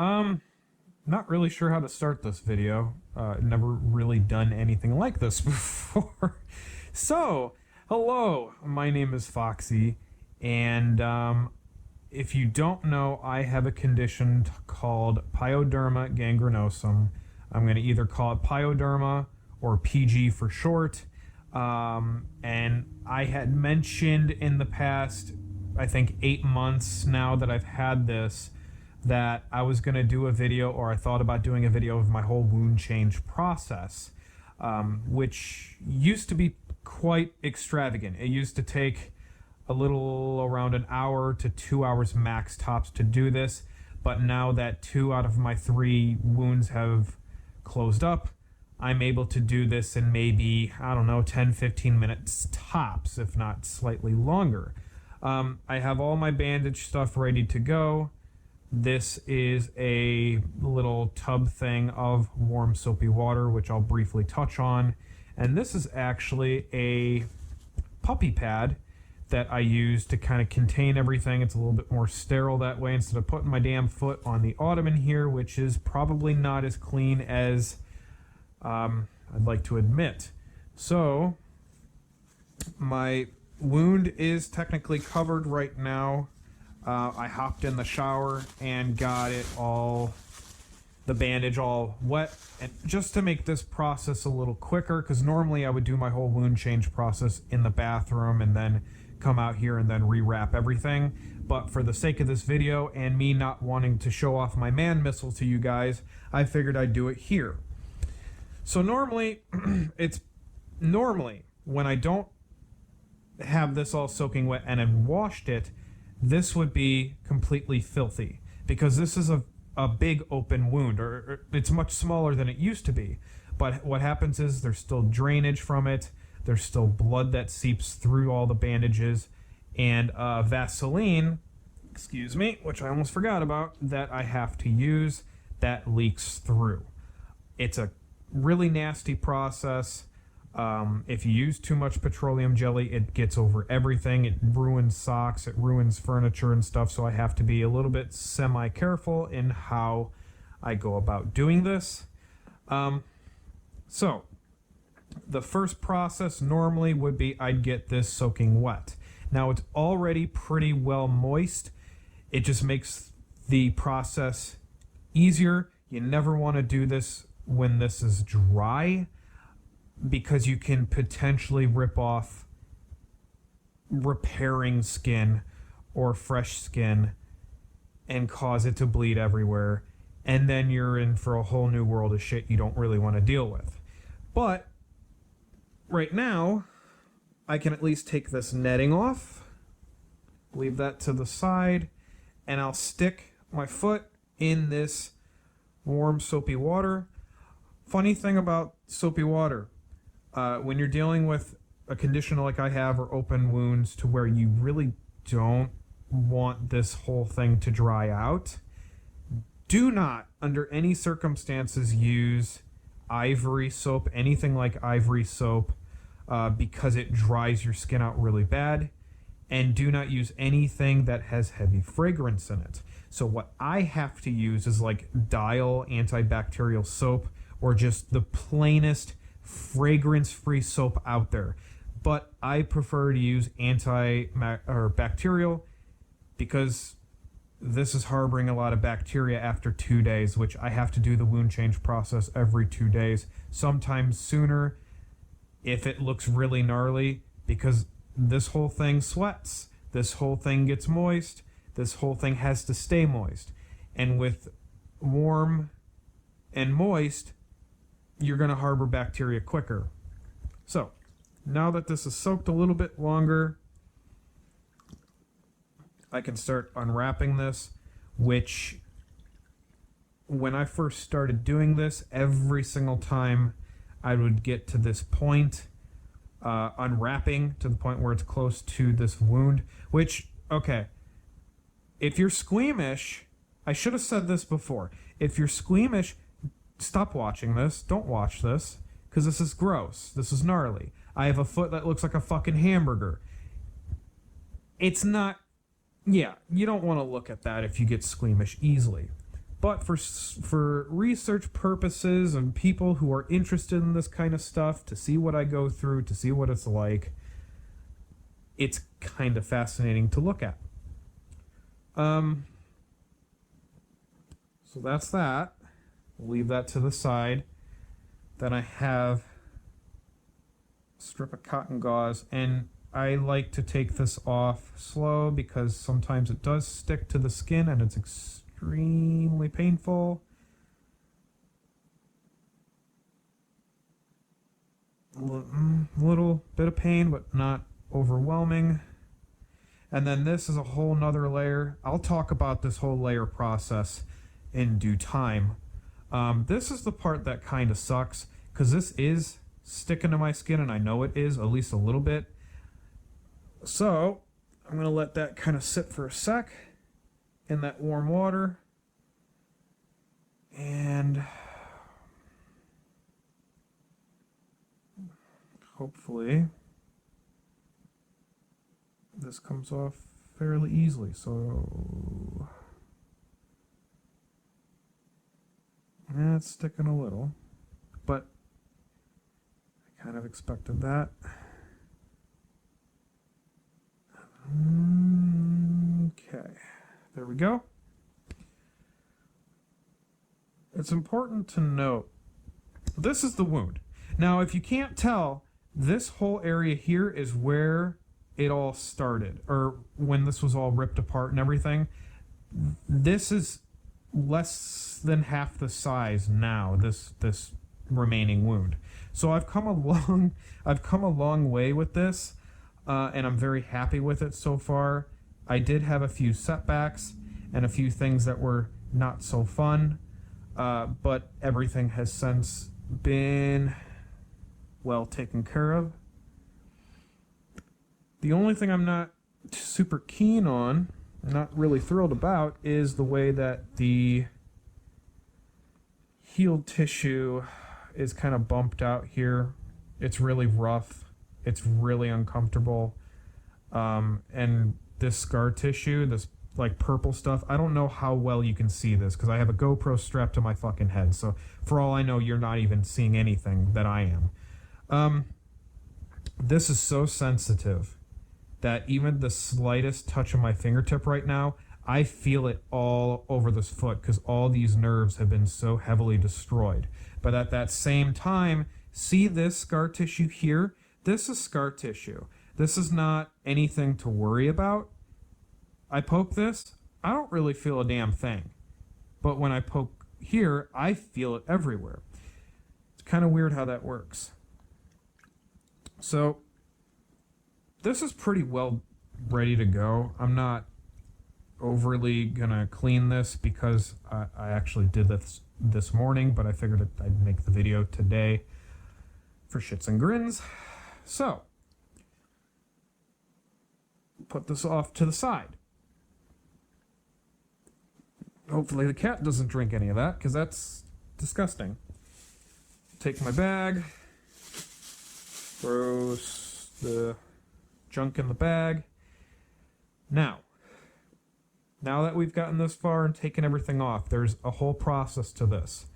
Not really sure how to start this video. Never really done anything like this before. So, hello, my name is Foxxy, and if you don't know, I have a condition called Pyoderma Gangrenosum. I'm going to either call it Pyoderma or PG for short. And I had mentioned in the past, I think 8 months now that I've had this, that I was going to do a video, or I thought about doing a video of my whole wound change process, which used to be quite extravagant. It used to take a little around an hour to 2 hours max tops to do this, but now that 2 out of my 3 wounds have closed up, I'm able to do this in maybe, I don't know, 10-15 minutes tops, if not slightly longer. I have all my bandage stuff ready to go. This is a little tub thing of warm soapy water, which I'll briefly touch on. And this is actually a puppy pad that I use to kind of contain everything. It's a little bit more sterile that way, instead of putting my damn foot on the ottoman here, which is probably not as clean as I'd like to admit. So, my wound is technically covered right now. I hopped in the shower and got it all, the bandage all wet, and just to make this process a little quicker, because normally I would do my whole wound change process in the bathroom and then come out here and then rewrap everything. But for the sake of this video and me not wanting to show off my man missile to you guys, I figured I'd do it here. So normally, when I don't have this all soaking wet and I've washed it, this would be completely filthy, because this is a big open wound, or it's much smaller than it used to be. But what happens is there's still drainage from it, there's still blood that seeps through all the bandages, and Vaseline, excuse me, which I almost forgot about, that I have to use, that leaks through. It's a really nasty process. If you use too much petroleum jelly, it gets over everything. It ruins socks, it ruins furniture and stuff, so I have to be a little bit semi-careful in how I go about doing this. So, the first process normally would be I'd get this soaking wet. Now, it's already pretty well moist. It just makes the process easier. You never want to do this when this is dry, because you can potentially rip off repairing skin or fresh skin and cause it to bleed everywhere, and then you're in for a whole new world of shit you don't really want to deal with. But right now, I can at least take this netting off, leave that to the side, and I'll stick my foot in this warm soapy water. Funny thing about soapy water, when you're dealing with a condition like I have, or open wounds to where you really don't want this whole thing to dry out, do not, under any circumstances, use ivory soap, anything like ivory soap, because it dries your skin out really bad. And do not use anything that has heavy fragrance in it. So what I have to use is like Dial antibacterial soap, or just the plainest fragrance-free soap out there. But I prefer to use bacterial, because this is harboring a lot of bacteria after 2 days, which I have to do the wound change process every 2 days, sometimes sooner if it looks really gnarly, because this whole thing sweats, this whole thing gets moist, this whole thing has to stay moist. And with warm and moist, you're going to harbor bacteria quicker. So, now that this is soaked a little bit longer, I can start unwrapping this, which, when I first started doing this, every single time I would get to this point, unwrapping to the point where it's close to this wound, which, okay, if you're squeamish, I should have said this before, if you're squeamish, stop watching this. Don't watch this, because this is gross. This is gnarly. I have a foot that looks like a fucking hamburger. It's not... Yeah, you don't want to look at that if you get squeamish easily. But for research purposes and people who are interested in this kind of stuff, to see what I go through, to see what it's like, it's kind of fascinating to look at. So that's that. We'll leave that to the side. Then I have a strip of cotton gauze, and I like to take this off slow because sometimes it does stick to the skin and it's extremely painful. A little bit of pain, but not overwhelming. And then this is a whole nother layer. I'll talk about this whole layer process in due time. This is the part that kind of sucks because this is sticking to my skin, and I know it is, at least a little bit. So I'm going to let that kind of sit for a sec in that warm water. And hopefully this comes off fairly easily. So it's sticking a little, but I kind of expected that. Okay, there we go. It's important to note, this is the wound. Now, if you can't tell, this whole area here is where it all started, or when this was all ripped apart and everything. This is less than half the size now, this remaining wound. So I've come a long way with this, and I'm very happy with it so far. I did have a few setbacks and a few things that were not so fun, but everything has since been well taken care of. The only thing I'm not super keen on, not really thrilled about, is the way that the healed tissue is kind of bumped out here. It's really rough. It's really uncomfortable. And this scar tissue, this like purple stuff, I don't know how well you can see this because I have a GoPro strapped to my fucking head. So for all I know, you're not even seeing anything that I am. This is so sensitive that even the slightest touch of my fingertip right now, I feel it all over this foot because all these nerves have been so heavily destroyed. But at that same time, see this scar tissue here? This is scar tissue. This is not anything to worry about. I poke this, I don't really feel a damn thing. But when I poke here, I feel it everywhere. It's kind of weird how that works. So this is pretty well ready to go. I'm not overly gonna clean this because I actually did this morning, but I figured I'd make the video today for shits and grins. So put this off to the side. Hopefully the cat doesn't drink any of that because that's disgusting. Take my bag, throw the junk in the bag. Now that we've gotten this far and taken everything off, there's a whole process to this.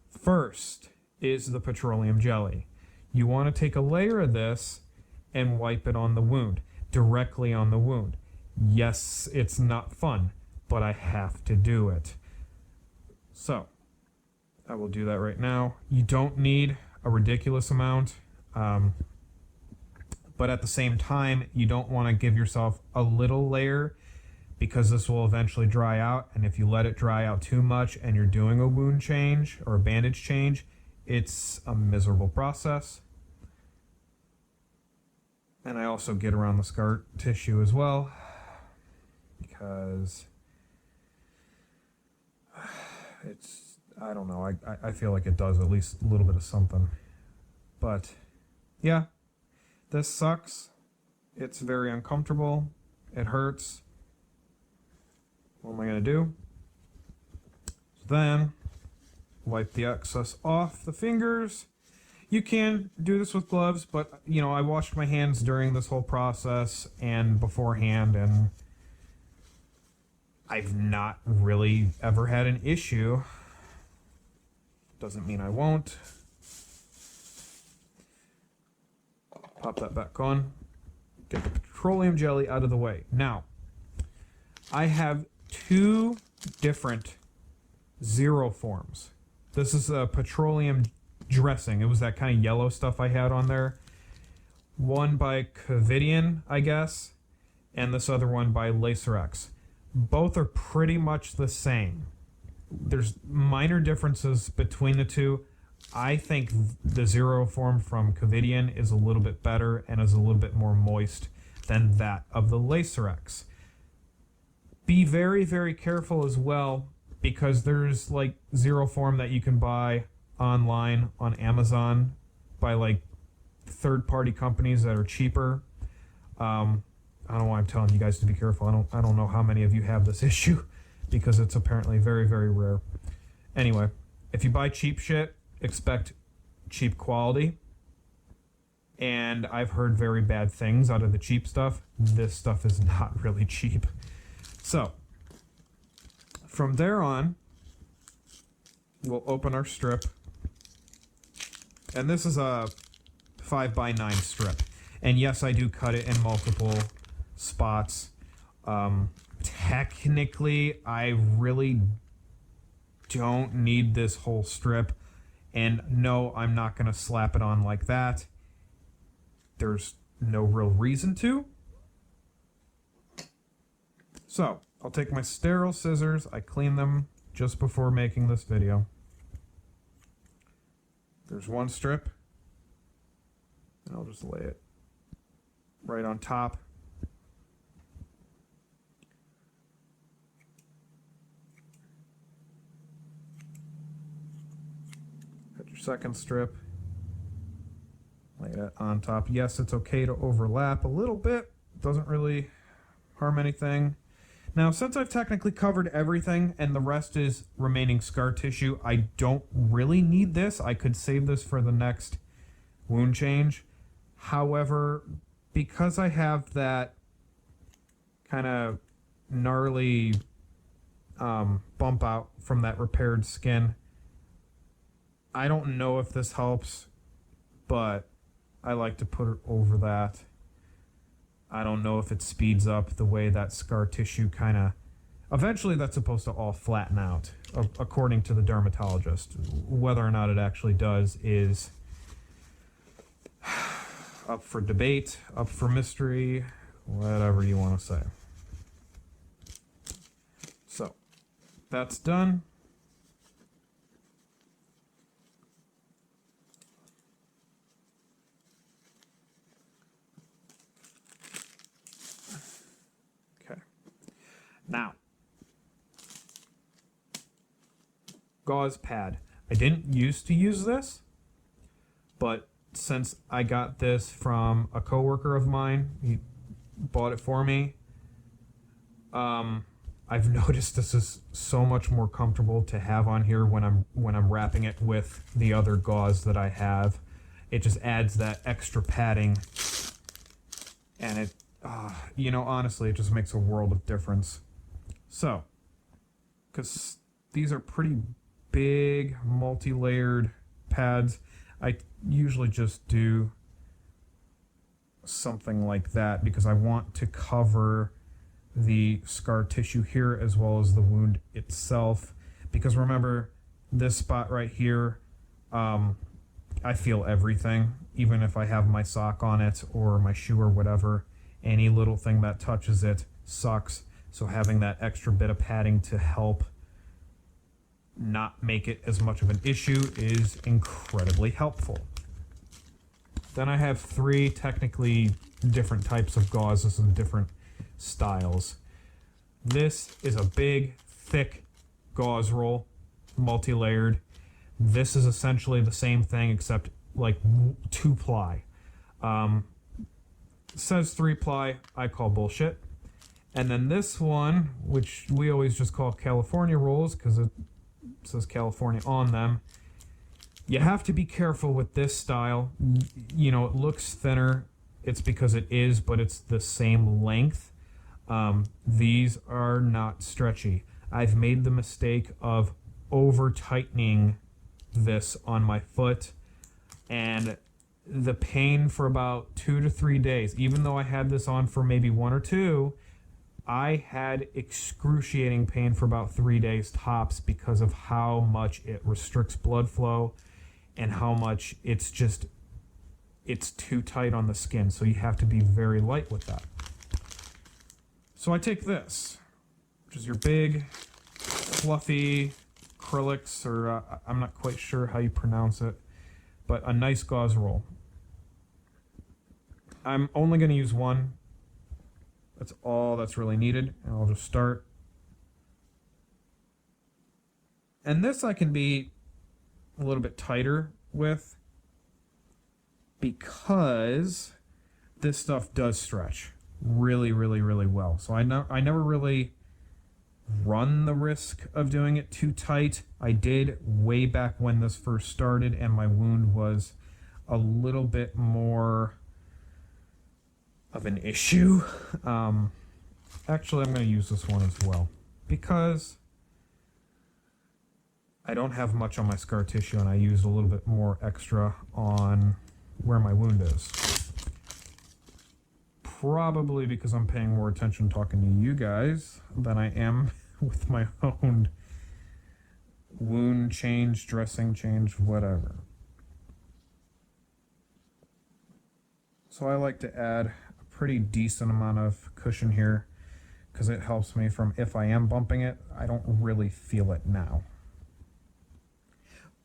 First is the petroleum jelly. You want to take a layer of this and wipe it on the wound, directly on the wound. Yes, it's not fun, but I have to do it. So I will do that right now. You don't need a ridiculous amount. But at the same time, you don't want to give yourself a little layer because this will eventually dry out. And if you let it dry out too much and you're doing a wound change or a bandage change, it's a miserable process. And I also get around the scar tissue as well because it's, I don't know, I feel like it does at least a little bit of something. But yeah. This sucks. It's very uncomfortable. It hurts. What am I going to do? So then, wipe the excess off the fingers. You can do this with gloves, but, you know, I washed my hands during this whole process and beforehand, and I've not really ever had an issue. Doesn't mean I won't. Pop that back on. Get the petroleum jelly out of the way. Now, I have two different Xeroforms. This is a petroleum dressing. It was that kind of yellow stuff I had on there. One by Covidian, I guess, and this other one by Lacerex. Both are pretty much the same. There's minor differences between the two. I think the Xeroform from Covidian is a little bit better and is a little bit more moist than that of the Lacerex. Be very, very careful as well, because there's like Xeroform that you can buy online on Amazon by like third-party companies that are cheaper. I don't know why I'm telling you guys to be careful. I don't know how many of you have this issue, because it's apparently very, very rare. Anyway, if you buy cheap shit, expect cheap quality. And I've heard very bad things out of the cheap stuff. This stuff is not really cheap. So, from there on, we'll open our strip. And this is a 5x9 strip. And yes, I do cut it in multiple spots. Technically, I really don't need this whole strip. And no, I'm not going to slap it on like that. There's no real reason to. So, I'll take my sterile scissors. I cleaned them just before making this video. There's one strip. And I'll just lay it right on top. Got your second strip. Lay that on top. Yes, it's okay to overlap a little bit. Doesn't really harm anything. Now, since I've technically covered everything and the rest is remaining scar tissue, I don't really need this. I could save this for the next wound change. However, because I have that kind of gnarly bump out from that repaired skin, I don't know if this helps, but I like to put it over that. I don't know if it speeds up the way that scar tissue kind of... Eventually that's supposed to all flatten out, according to the dermatologist. Whether or not it actually does is up for debate, up for mystery, whatever you want to say. So, that's done. Now, gauze pad. I didn't used to use this, but since I got this from a coworker of mine, he bought it for me, I've noticed this is so much more comfortable to have on here when I'm wrapping it with the other gauze that I have. It just adds that extra padding, and it, you know, honestly, it just makes a world of difference. So, because these are pretty big, multi-layered pads, I usually just do something like that because I want to cover the scar tissue here as well as the wound itself. Because remember, this spot right here, I feel everything, even if I have my sock on it or my shoe or whatever. Any little thing that touches it sucks. So having that extra bit of padding to help not make it as much of an issue is incredibly helpful. Then I have three technically different types of gauzes and different styles. This is a big, thick gauze roll, multi-layered. This is essentially the same thing except like 2-ply. It says 3-ply, I call bullshit. And then this one, which we always just call California rolls because it says California on them. You have to be careful with this style. You know, it looks thinner. It's because it is, but it's the same length. These are not stretchy. I've made the mistake of over tightening this on my foot, and the pain for about 2 to 3 days, even though I had this on for maybe 1 or 2, I had excruciating pain for about 3 days tops because of how much it restricts blood flow and how much it's too tight on the skin. So you have to be very light with that. So I take this, which is your big, fluffy acrylics, or I'm not quite sure how you pronounce it, but a nice gauze roll. I'm only going to use one. That's all that's really needed, and I'll just start. And this I can be a little bit tighter with because this stuff does stretch really, really, really well. So I never really run the risk of doing it too tight. I did way back when this first started, and my wound was a little bit more of an issue. Actually, I'm going to use this one as well because I don't have much on my scar tissue, and I used a little bit more extra on where my wound is. Probably because I'm paying more attention talking to you guys than I am with my own wound change, dressing change, whatever. So I like to add a pretty decent amount of cushion here because it helps me from, if I am bumping it, I don't really feel it now.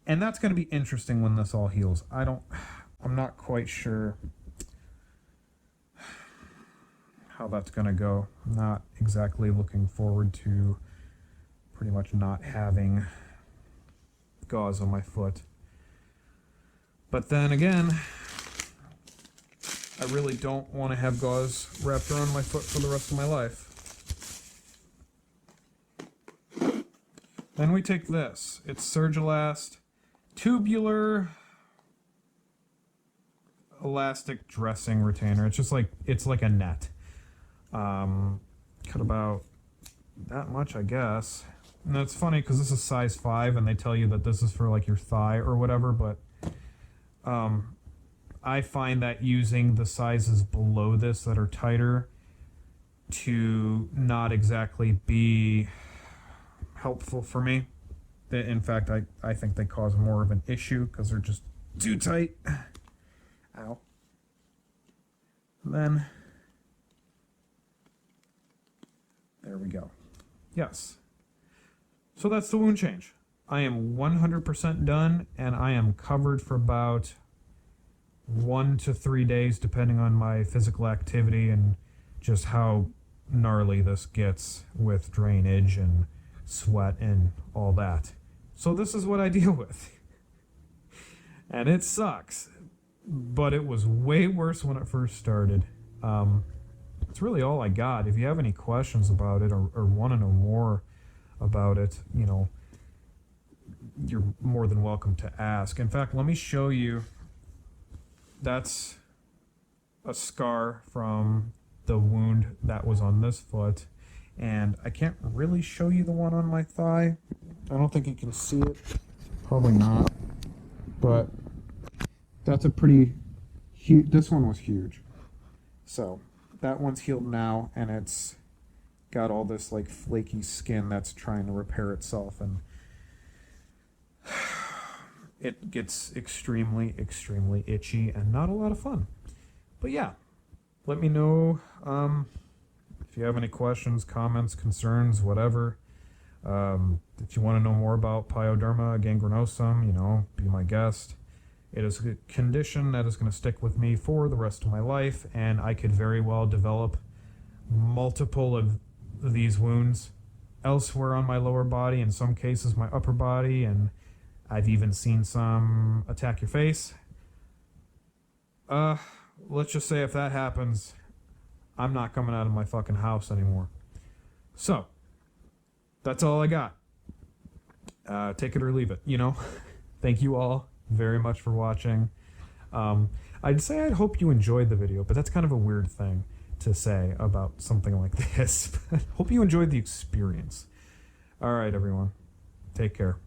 And that's going to be interesting when this all heals. I'm not quite sure how that's going to go. I'm not exactly looking forward to pretty much not having gauze on my foot. But then again, I really don't want to have gauze wrapped around my foot for the rest of my life. Then we take this. It's Surgelast tubular elastic dressing retainer. It's like a net. Cut about that much, I guess. And it's funny because this is size 5 and they tell you that this is for like your thigh or whatever, but I find that using the sizes below this that are tighter to not exactly be helpful for me. In fact, I think they cause more of an issue because they're just too tight. Ow. And then there we go. Yes. So that's the wound change. I am 100% done, and I am covered for about 1 to 3 days, depending on my physical activity and just how gnarly this gets with drainage and sweat and all that. So this is what I deal with. And it sucks, but it was way worse when it first started. It's really all I got. If you have any questions about it or want to know more about it, you know, you're more than welcome to ask. In fact, let me show you. That's a scar from the wound that was on this foot. And I can't really show you the one on my thigh. I don't think you can see it. Probably not. But that's a pretty huge, this one was huge. So that one's healed now, and it's got all this like flaky skin that's trying to repair itself, and it gets extremely, extremely itchy and not a lot of fun. But yeah, let me know if you have any questions, comments, concerns, whatever. If you want to know more about Pyoderma Gangrenosum, you know, be my guest. It is a condition that is going to stick with me for the rest of my life, and I could very well develop multiple of these wounds elsewhere on my lower body, in some cases my upper body, and I've even seen some attack your face. Let's just say if that happens, I'm not coming out of my fucking house anymore. So, that's all I got. Take it or leave it, you know? Thank you all very much for watching. I'd say I'd hope you enjoyed the video, but that's kind of a weird thing. to say about something like this. But hope you enjoyed the experience. All right, everyone. Take care.